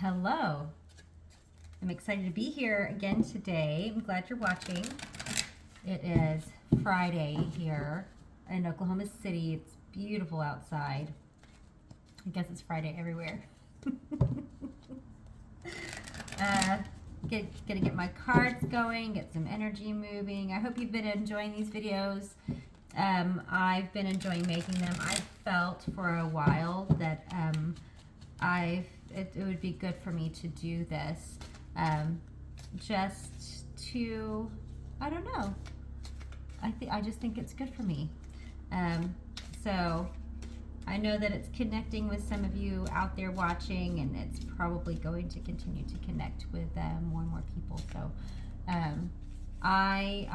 Hello. I'm excited to be here again today. I'm glad you're watching. It is Friday here in Oklahoma City. It's beautiful outside. I guess it's Friday everywhere. Gonna get my cards going, get some energy moving. I hope you've been enjoying these videos. I've been enjoying making them. I felt for a while that it would be good for me to do this, just to, I don't know. I just think it's good for me. So I know that it's connecting with some of you out there watching, and it's probably going to continue to connect with more and more people. So I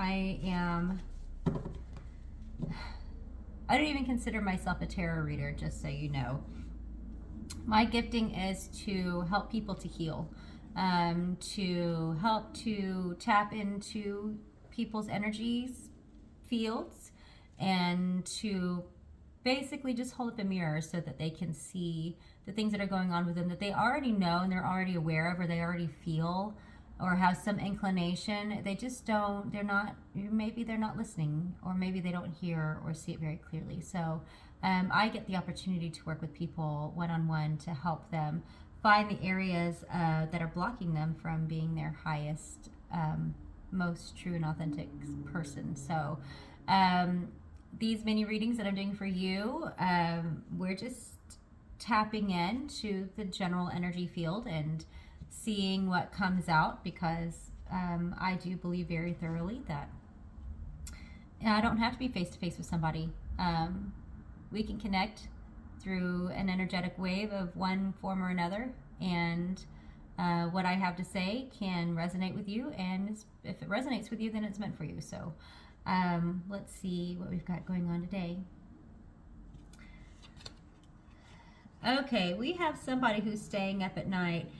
don't even consider myself a tarot reader, just so you know. My gifting is to help people to heal, to help to tap into people's energies, fields, and to basically just hold up a mirror so that they can see the things that are going on with them that they already know and they're already aware of, or they already feel or have some inclination. They just don't, maybe they're not listening, or maybe they don't hear or see it very clearly. So I get the opportunity to work with people one-on-one to help them find the areas that are blocking them from being their highest, most true and authentic person. So these mini readings that I'm doing for you, we're just tapping into the general energy field and seeing what comes out, because I do believe very thoroughly that I don't have to be face-to-face with somebody. We can connect through an energetic wave of one form or another, and what I have to say can resonate with you, and if it resonates with you, then it's meant for you. So let's see what we've got going on today. Okay, we have somebody who's staying up at night,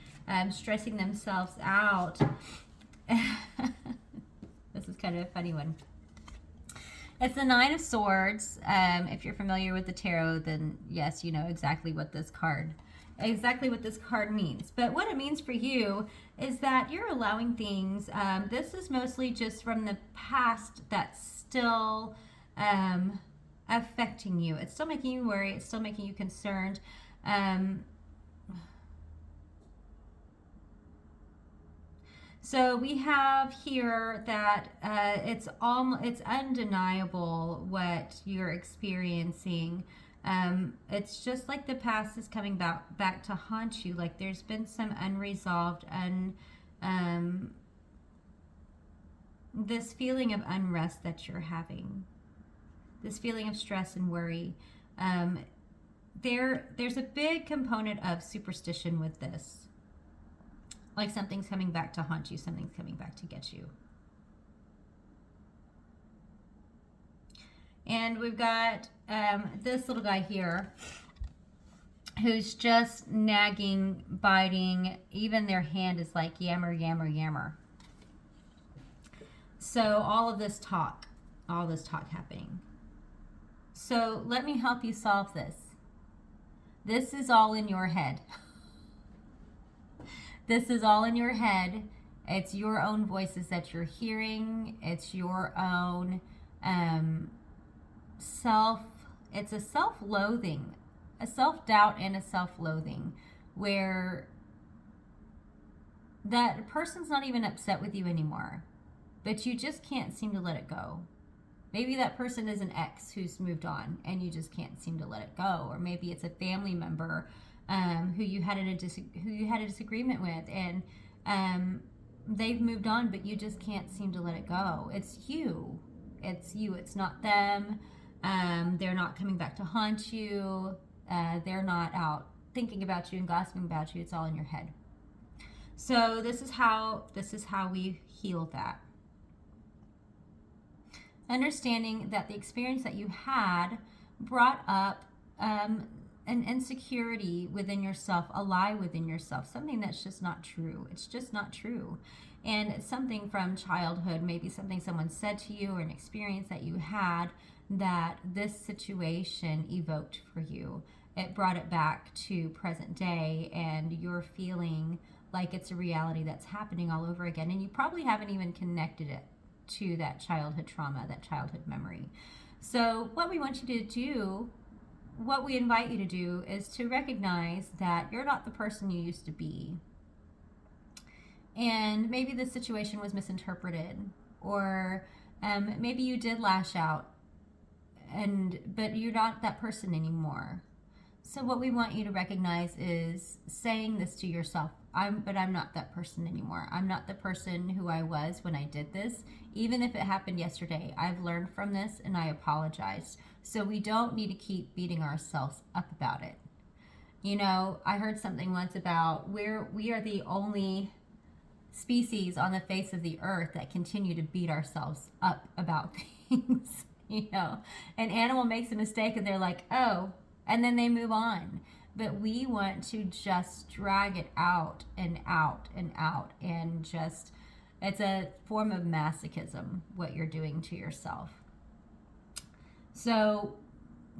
stressing themselves out. This is kind of a funny one. It's the Nine of Swords. If you're familiar with the tarot, then yes, you know exactly what this card means. But what it means for you is that you're allowing things. This is mostly just from the past that's still affecting you. It's still making you worry. It's still making you concerned. So we have here that it's undeniable what you're experiencing. It's just like the past is coming back to haunt you. Like there's been some unresolved, this feeling of unrest that you're having, this feeling of stress and worry. There's a big component of superstition with this. Like something's coming back to haunt you, something's coming back to get you. And we've got this little guy here who's just nagging, biting, even their hand is like yammer, yammer, yammer. So all this talk happening. So let me help you solve this. This is all in your head. This is all in your head. It's your own voices that you're hearing. It's your own it's a self-loathing, a self-doubt and a self-loathing, where that person's not even upset with you anymore, but you just can't seem to let it go. Maybe that person is an ex who's moved on and you just can't seem to let it go. Or maybe it's a family member who you had a disagreement with, and they've moved on, but you just can't seem to let it go. It's you. It's not them. They're not coming back to haunt you. They're not out thinking about you and gossiping about you. It's all in your head. So this is how we heal that. Understanding that the experience that you had brought up an insecurity within yourself, a lie within yourself, something that's just not true. It's just not true. And it's something from childhood, maybe something someone said to you, or an experience that you had that this situation evoked for you. It brought it back to present day, and you're you're feeling like it's a reality that's happening all over again. And you probably haven't even connected it to that childhood trauma, that childhood memory. So what we want you to do, what we invite you to do, is to recognize that you're not the person you used to be. And maybe the situation was misinterpreted, or maybe you did lash out, but you're not that person anymore. So what we want you to recognize is saying this to yourself: I'm not that person anymore. I'm not the person who I was when I did this. Even if it happened yesterday, I've learned from this and I apologize. So we don't need to keep beating ourselves up about it. You know, I heard something once about we are the only species on the face of the earth that continue to beat ourselves up about things. You know, an animal makes a mistake and they're like, oh, and then they move on. But we want to just drag it out and out and out, and just, it's a form of masochism, what you're doing to yourself. So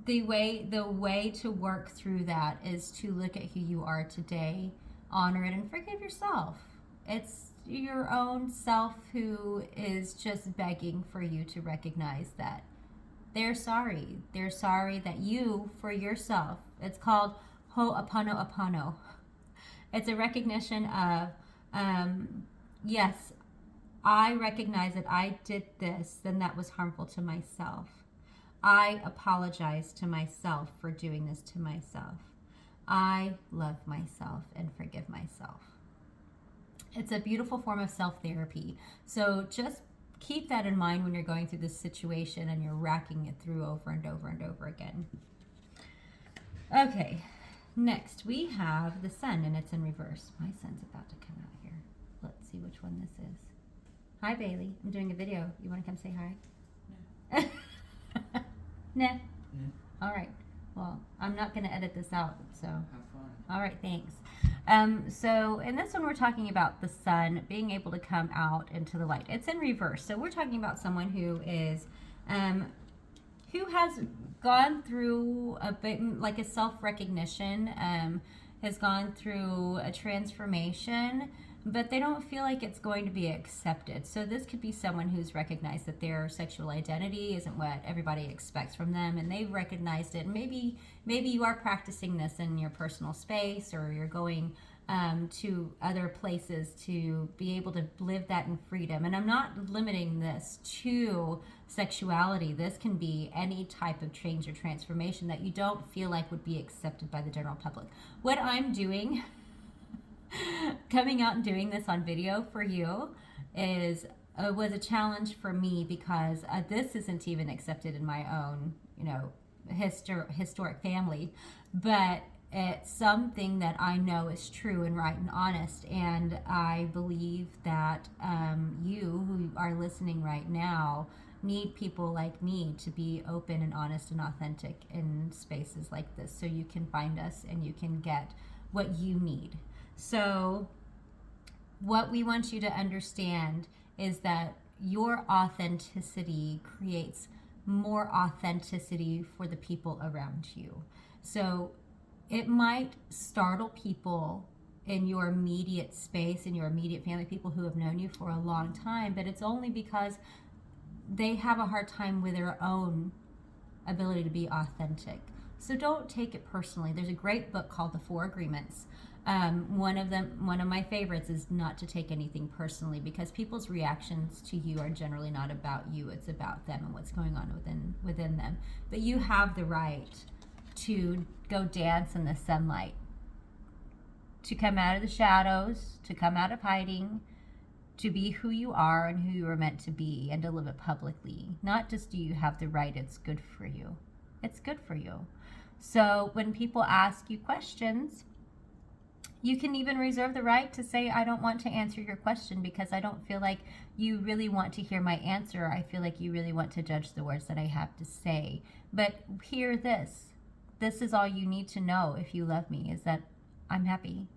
the way to work through that is to look at who you are today, honor it, and forgive yourself. It's your own self who is just begging for you to recognize that they're sorry. They're sorry that you, for yourself, it's called ho'oponopono. It's a recognition of, yes, I recognize that I did this, then that was harmful to myself. I apologize to myself for doing this to myself. I love myself and forgive myself. It's a beautiful form of self-therapy. So just keep that in mind when you're going through this situation and you're racking it through over and over and over again. Okay, next we have the sun, and it's in reverse. My sun's about to come out here. Let's see which one this is. Hi, Bailey. I'm doing a video. You want to come say hi? No. Nah. All right. Well, I'm not going to edit this out, so. Have fun. All right, thanks. So in this one, we're talking about the sun being able to come out into the light. It's in reverse. So we're talking about someone who is, who has gone through a bit like a self-recognition, has gone through a transformation, but they don't feel like it's going to be accepted. So this could be someone who's recognized that their sexual identity isn't what everybody expects from them, and they've recognized it. Maybe you are practicing this in your personal space, or you're going to other places to be able to live that in freedom. And I'm not limiting this to sexuality. This can be any type of change or transformation that you don't feel like would be accepted by the general public. What I'm doing, coming out and doing this on video for you, is was a challenge for me, because this isn't even accepted in my own, you know, historic family, but it's something that I know is true and right and honest, and I believe that you who are listening right now need people like me to be open and honest and authentic in spaces like this, so you can find us and you can get what you need. So what we want you to understand is that your authenticity creates more authenticity for the people around you. So it might startle people in your immediate space, in your immediate family, people who have known you for a long time, but it's only because they have a hard time with their own ability to be authentic. So don't take it personally. There's a great book called The 4 Agreements. One of my favorites is not to take anything personally, because people's reactions to you are generally not about you. It's about them and what's going on within them. But you have the right to go dance in the sunlight, to come out of the shadows, to come out of hiding, to be who you are and who you were meant to be, and to live it publicly. Not just do you have the right, it's good for you. It's good for you. So when people ask you questions, you can even reserve the right to say, I don't want to answer your question because I don't feel like you really want to hear my answer. I feel like you really want to judge the words that I have to say. But hear this. This is all you need to know if you love me, is that I'm happy.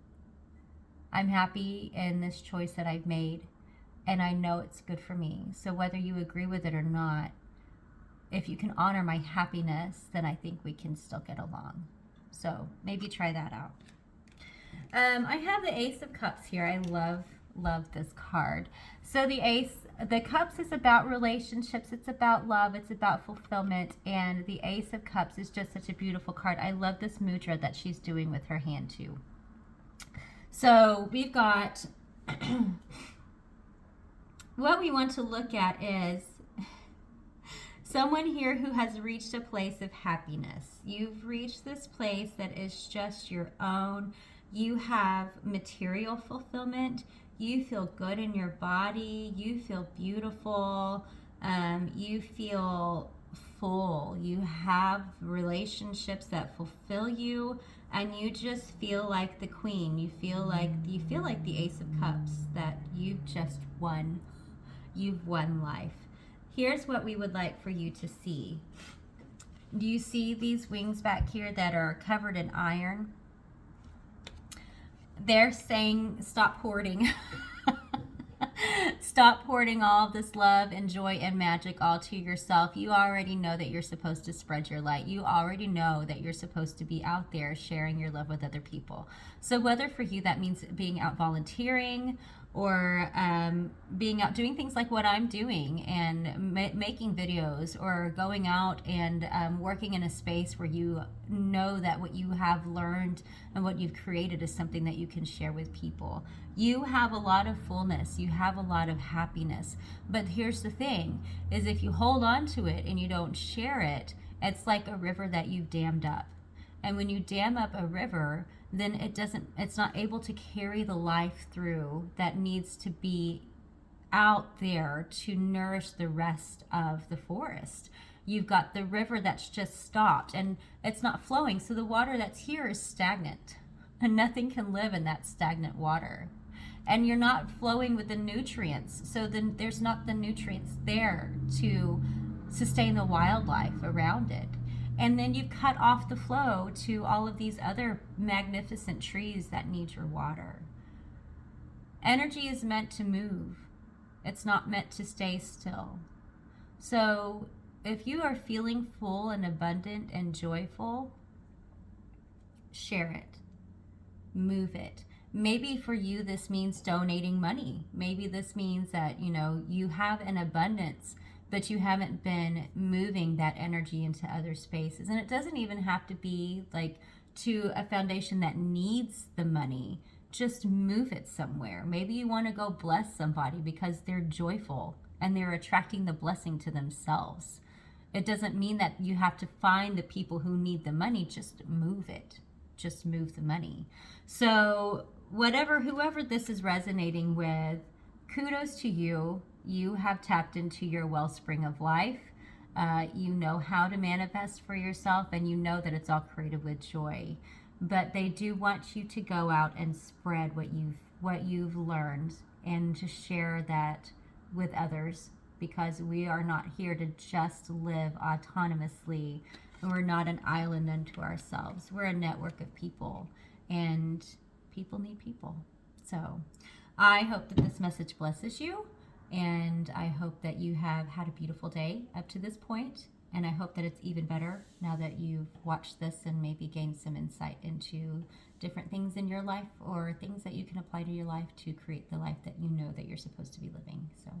I'm happy in this choice that I've made, and I know it's good for me. So whether you agree with it or not, if you can honor my happiness, then I think we can still get along. So maybe try that out. I have the Ace of Cups here. I love this card. So the Cups is about relationships. It's about love. It's about fulfillment. And the Ace of Cups is just such a beautiful card. I love this mudra that she's doing with her hand too. So we've got what we want to look at is someone here who has reached a place of happiness. You've reached this place that is just your own. You have material fulfillment. You feel good in your body. You feel beautiful. You feel full. You have relationships that fulfill you, and you just feel like the queen. You feel like the Ace of Cups, that you've just won. You've won life. Here's what we would like for you to see. Do you see these wings back here that are covered in iron? They're saying stop hoarding. Stop hoarding all of this love and joy and magic all to yourself. You already know that you're supposed to spread your light. You already know that you're supposed to be out there sharing your love with other people. So whether for you that means being out volunteering, or being out doing things like what I'm doing and making videos, or going out and working in a space where you know that what you have learned and what you've created is something that you can share with people. You have a lot of fullness, you have a lot of happiness, but here's the thing, is if you hold on to it and you don't share it, it's like a river that you've dammed up. And when you dam up a river, then it's not able to carry the life through that needs to be out there to nourish the rest of the forest. You've got the river that's just stopped and it's not flowing, so the water that's here is stagnant, and nothing can live in that stagnant water. And you're not flowing with the nutrients, so then there's not the nutrients there to sustain the wildlife around it. And then you cut off the flow to all of these other magnificent trees that need your water. Energy is meant to move. It's not meant to stay still. So if you are feeling full and abundant and joyful, share it. Move it. Maybe for you this means donating money. Maybe this means that, you have an abundance, but you haven't been moving that energy into other spaces. And it doesn't even have to be like to a foundation that needs the money. Just move it somewhere. Maybe you want to go bless somebody because they're joyful and they're attracting the blessing to themselves. It doesn't mean that you have to find the people who need the money. Just move it. Just move the money. So whoever this is resonating with, kudos to you. You have tapped into your wellspring of life. You know how to manifest for yourself, and you know that it's all created with joy. But they do want you to go out and spread what you've learned, and to share that with others, because we are not here to just live autonomously. We're not an island unto ourselves. We're a network of people, and people need people. So I hope that this message blesses you. And I hope that you have had a beautiful day up to this point. And I hope that it's even better now that you've watched this and maybe gained some insight into different things in your life, or things that you can apply to your life to create the life that you know that you're supposed to be living. So